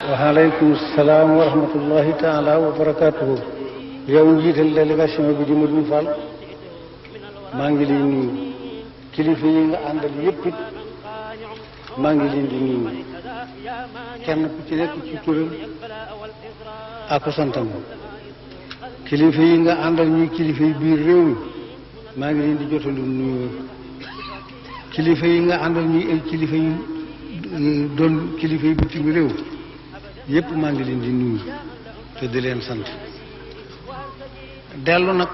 waaleykum salaam wa rahmatullahi taala wa barakaatuhu. yow njiital délégation bi di Modou Fall maa ngi lay nuyu kilifa yi nga àndal yëpp it maa ngi leen di nuyu kenn ku ci nekk ci turam ak santam. kilifa yi nga àndal ñuy kilifa yi biir réew mi maa ngi leen di jotalu nuyu. kilifa yi nga àndal ñuy ay kilifa yu doon kilifa yi bitim réew yépp maa ngi leen di nuyu te di leen sant. dellu nag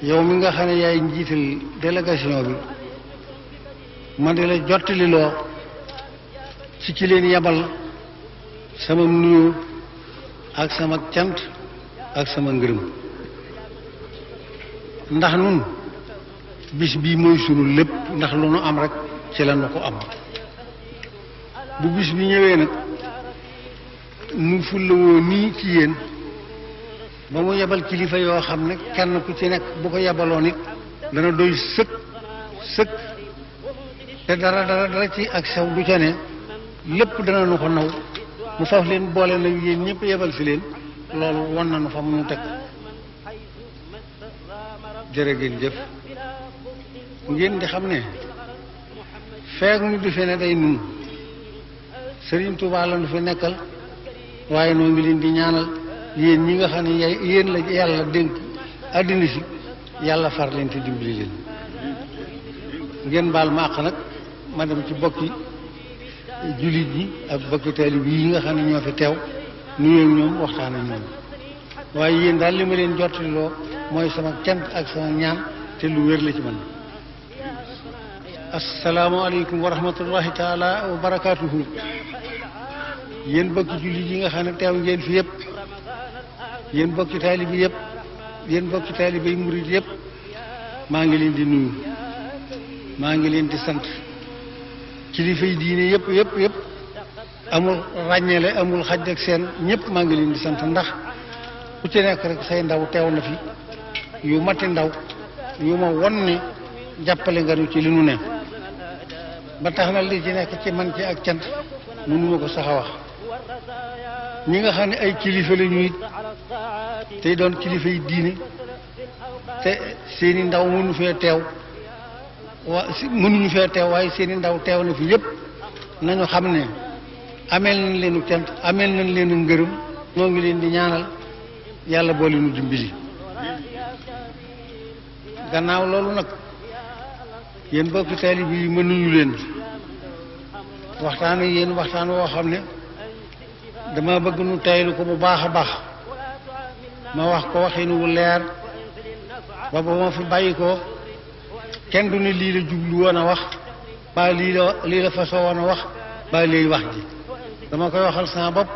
yow mi nga xam ne yaay njiital délégation bi ma di la jottali loo ci ki leen yabal sama nuyu ak sama cant ak sama ngërëm. ndax nun bis bii mooy sunu lépp, ndax lu nu am rek ci la nu ko am. bu bis bi ñëwee nag nu fullawoo nii ci yéen ba mu yebal kilifa yoo xam ne kenn ku ci nekk bu ko yebaloon it dana doy sëkk sëkk te dara ci ak sew du ca ne lépp dana nu ko naw mu faf leen boole nag yéen ñëpp yebal fi leen loolu won na nu fa mu teg. jërë ngeen jëf. ngeen di xam ne feeg nu di fe ne day nun Sëriñ Tuubaa la nu fi nekkal, waaye noo ngi leen di ñaanal yéen ñi nga xam ne yéen la yàlla dénk àddina si yàlla far leen te dimbali leen. ngeen baal ma àq nag ma dem ci bokki jullit yi ak bokki taalib yi nga xam ne ñoo fi teew nuyoo ñoom waxtaan ak ñoom. waaye yéen daal li ma leen jottiloo mooy sama cant ak sama ñaan te lu wér la ci man. asalaamaaleykum wa rahmatullahi taala wa barakaatuhu. yéen bokki jullit yi nga xam ne teew ngeen fi yëpp, yéen bokki taalib yi yëpp, yéen bokki taalib yi murid yëpp maa ngi leen di nuyu, maa ngi leen di sant. kilifa yi diine yëpp yëpp yëpp amul ràññeele amul xaj ak seen, ñëpp maa ngi leen di sant. ndax ku ci nekk rek say ndaw teew na fi yu mati ndaw yu ma won ne jàppale nga nu ci li nu ne, ba tax na li ci nekk ci man ci ak cant mënuma ko sax a wax. ñi nga xam ne ay kilifa la ñuy tey doon kilifa yi diine te seeni ndaw mënu fee teew mënuñu fee teew waaye seeni ndaw teew na fi yëpp nañu xam ne ameel nañ leenu cant ameel nañ leenu ngërëm. ñoo ngi leen di ñaanal yàlla boole nu dimbali. gannaaw loolu nag yéen bokki taalib yi mënuñu leen waxtaan ak yéen waxtaan woo xam ne dama bëgg nu taylu ko bu baax a baax, ma wax ko waxin wu leer ba ba ma fi bàyyi ko kenn du ne lii la jublu woon a wax ba lii la fasoo woon a wax ba lii wax ji. dama koy waxal sama bopp,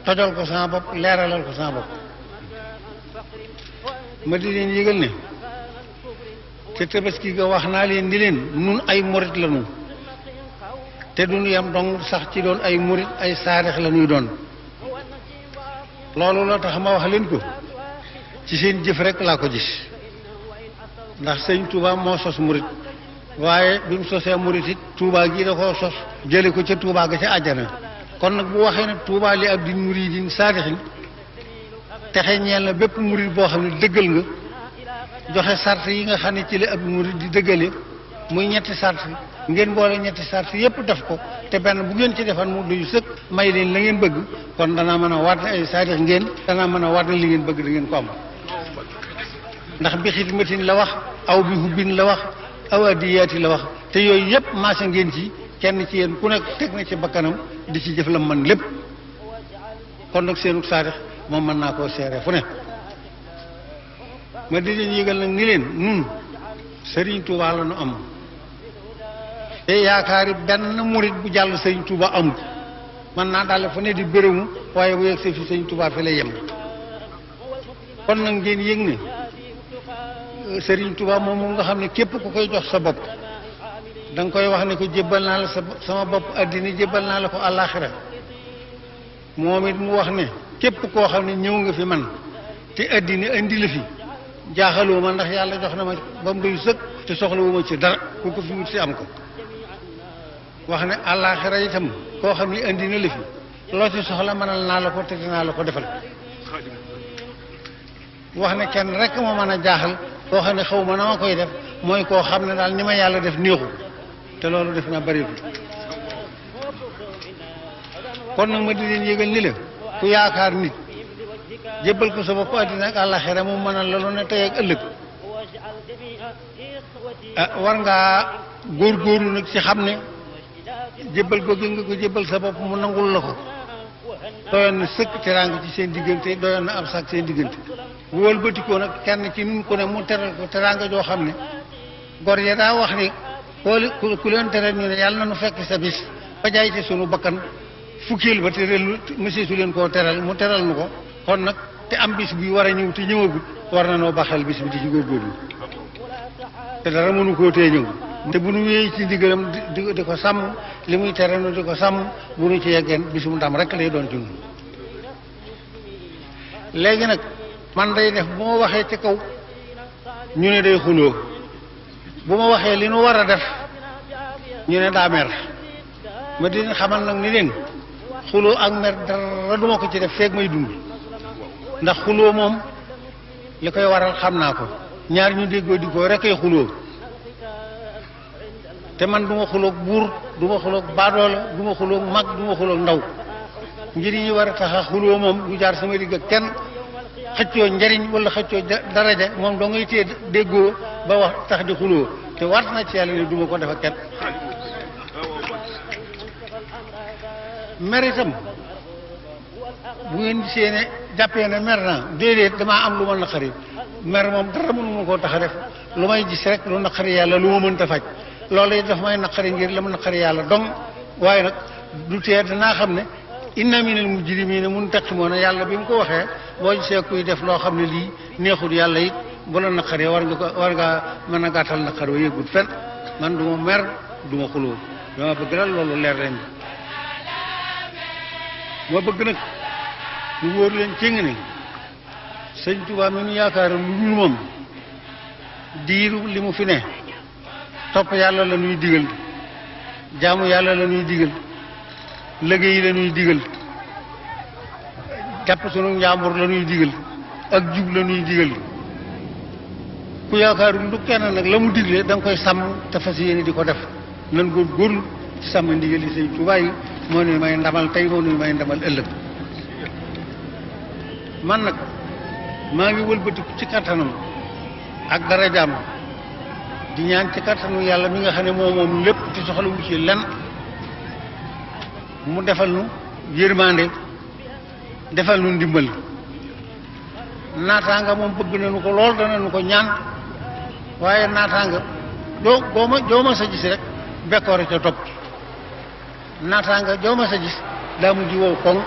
tojal ko sama bopp, leeralal ko sama bopp. ma di leen yëgal ne te tabaski ga wax naa leen di leen nun ay murit la ñu te duñu yam dong sax ci doon ay murit, ay saarix la ñuy doon. loolu la tax ma wax leen ko ci seen jëf rek laa ko gis. ndax sëñ Touba moo sos murit, waaye bi mu sosee murit it Touba gii da koo sos jële ko ca Touba ga ca àjjana. kon nag bu waxee ne Touba li ab di muridin saadixin texe ñeel na bépp murid boo xam ne dëggal nga joxe sart yi nga xam ne ci la ab murid di dëggale, muy ñetti sart ngeen boole ñetti sart yépp def ko te benn bu ngeen ci defan mu duyu sëkk may leen la ngeen bëgg, kon danaa mën a waat ne ay saadix ngeen, danaa mën a waat ne li ngeen bëgg da ngeen ko am. ndax bi xidmatin la wax, aw bi hubbin la wax, aw adiyaati la wax, te yooyu yépp maase ngeen ci. kenn ci yéen ku nekk teg na ci bakkanam di ci jëf la man lépp. kon nag seenu saadix moom mën naa koo seere fu ne. ma di leen yëgal nag ni leen nun Sëriñ Tuuba la nu am te yaakaari benn murit bu jàll Sëriñ Tuuba amut. mën naa daal fu ne di bërëmu waaye bu yegg see fi Sëriñ Tuuba fi la yem. kon nag ngeen yëg ne Sëriñ Tuuba moom nga xam ne képp ku koy jox sa bopp da nga koy wax ne ko jébbal naa la sama bopp addina, jébbal naa la ko àllaaxira. moom it mu wax ne képp koo xam ne ñëw nga fi man te addina indi la fi jaaxaloo ma, ndax yàlla jox na ma ba mu doy sëkk te soxlawu ma ci dara, ku ko fi wut si am ko. wax ne àllaaxira itam koo xam ne indi na la fi loo ci soxla mënal naa la ko te dinaa la ko defal wax ne kenn rek moo mën a jaaxal koo xam ne xaw ma na ma koy def mooy koo xam ne daal ni ma yàlla def néexu te loolu def naa bëriwul kon nag ma di leen yëgal ni la ku yaakaar nit jébbal ko sa bopp àddina ak àllaxira mu mënal la lu ne tey ak ëllëg war ngaa góorgóorlu nag ci xam ne jébbal ko gi nga ko jébbal sa bopp mu nangul la ko doyoon na sëkk teraanga ci seen diggante doyoon na ab sax seen diggante wóol bëtikoo nag kenn ci nun ko ne mu teral ko teraanga joo xam ne gor ya daa wax ni ku leen teral ñu ne yàlla na nu fekk sa bis ba jaay ci sunu bakkan fukkeel ba te relu monsieur su leen koo teral mu teral nu ko kon nag te am bis bi war a ñëw te ñëwagut war na noo baxal bis bi di ci góorgóorlu te dara mënu koo tee ñëw te bu nu wéyee ci ndigalam di ko sàmm li muy tere nu di ko sàmm bu nu ci yeggeen bisum ndam rek lay doon ci ñun léegi nag man day def bu ma waxee ci kaw ñu ne day xuloo bu ma waxee li nu war a def ñu ne daa mer ma di leen xamal nag ni leen xuloo ak mer dara duma ko ci def feeg may dund ndax xuloo moom li koy waral xam naa ko ñaar ñu déggoo di ko rek ay xuloo te man du ma xuloog buur du ma xuloog baadoola du ma xuloog mag du ma xuloog ndaw njëriñ yi war a tax a xuloo moom du jaar sama digg ak kenn xëccoo njariñ wala xëccoo daraja moom doo ngay téye déggoo ba wax tax di xuloo te war na ci yàlla ne du ma ko def ak kenn mer itam bu ngeen gisee ne jàppee ne mer naa déedéet damaa am lu ma naqari mer moom dara mënu ma koo tax a def lu may gis rek lu naqari yàlla lu ma mënta faj loolu it daf may naqari ngir la ma naqari yàlla dong waaye nag du tee danaa xam ne inna minal mujrimina muntaqimoona yàlla bi mu ko waxee boo gisee kuy def loo xam ne lii neexul yàlla it bu la naqaree war ngaa mën a gàttal naqar wa yëggut fen man du ma mer du ma xuloo dama bëgg daal loolu leer leen ma bëgg nag lu wóor leen cëng ne sëñ Tuubaa mi nu yaakaar lu dul moom diiru li mu fi ne topp yàlla la ñuy digal jaamu yàlla la ñuy digal liggéey la ñuy digal jàpp sunu njàmbur la ñuy digal ak jub la ñuy digal ku yaakaaru lu kenn nag la mu digle da nga koy sàmm te fas yéene di ko def nan góorgóorlu ci sàmm ndigal yi sëñ Tuubaa yi moo nuy may ndamal tey moo nuy may ndamal ëllëg man nag maa ngi wëlbatiku ci kattanam ak dara jàmm di ñaan ci kattanu yàlla mi nga xam ne moom lépp ci soxla wu ci lenn mu defal nu yërmande defal nu ndimbal naataanga moom bëgg nañu ko lool danañu ko ñaan waaye naataanga joo ma sa gis rek bekkoore ca topp naataanga joo ma sa gis daa mujj wow koŋ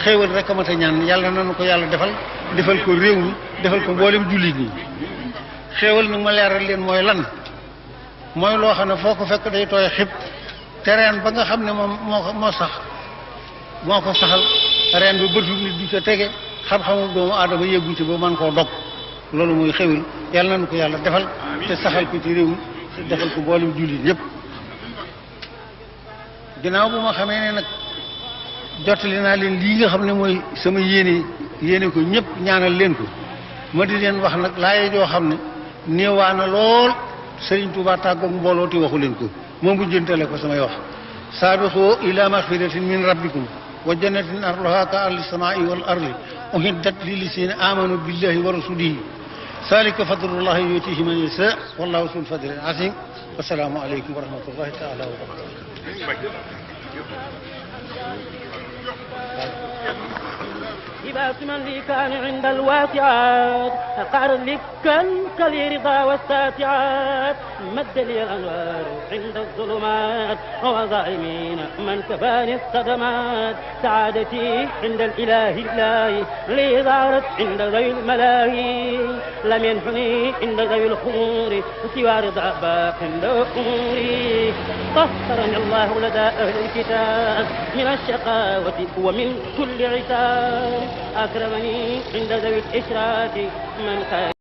xéewal rek a mat a ñaan yàlla nañu ko yàlla defal ko réew mi defal ko mboolem jullit ñi xéewal nag ma leeral leen mooy lan mooy loo xam ne foo ko fekk day tooy xib te reen ba nga xam ne moom moo sax moo ko saxal reen ba bëtu nit du ca tege xam-xamu doomu aadama yeggu ci ba man koo dog loolu mooy xéwal yàlla nañu ko yàlla defal te saxal ko ci réew mi te defal ko mboolem jullit ñëpp ginnaaw bu ma xamee ne nag jottali naa leen lii nga xam ne mooy sama yéene ko ñëpp ñaanal leen ko ma di leen wax nag laaye joo xam ne néewaa na lool Sëriñ Tuubaa tàggoog mbooloo ti waxu leen ko moom bu jëntale ko samay wax saabiqu ila maxfiratin min rabbikum wa jannatin arduha ka ardi samaa'i wal ardi uhiddat lillazina amanu billahi wa rasulihi zalika fadlullahi yutihi man yasha wallahu zul fadlil azim wasalaamu aleykum wa rahmatullahi taala wa barakatuh إذا من لي كان عند الواسعات أقعر لك كالرضا والساتعات مد لي الأنوار عند الظلمات وظالمين من كفاني الصدمات سعادتي عند الإله الله لي ظهرت عند ذوي الملاهي لم ينحني عند ذوي الخمور سوى رضا باق عند أموري طهرني الله لدى أهل الكتاب من الشقاوة ومن كل عتاب أكرمني عند ذوي الإشراك من خير